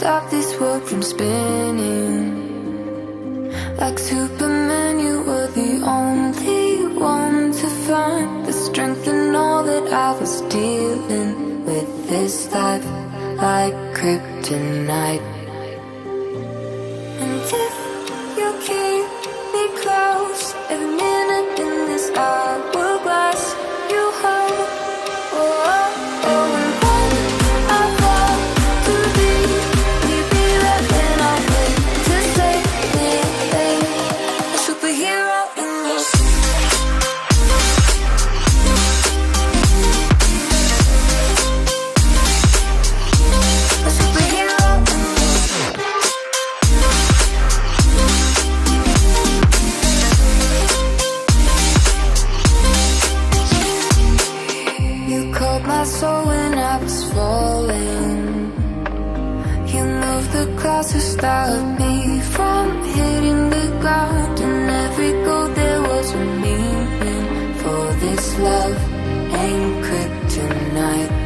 stop this world from spinning. Like Superman, you were the only one to find the strength in all that I was dealing with this life, like kryptonite. And if you keep me close, every minute in this hourglass, you hold. Oh, oh, oh, and when I fall to leave, you be right when I wait to save me, babe. A superhero in your a superhero in you called my soul when I was falling. You moved the clouds to stop me from hitting the ground. In every goal there was a meaning, for this love ain't kryptonite.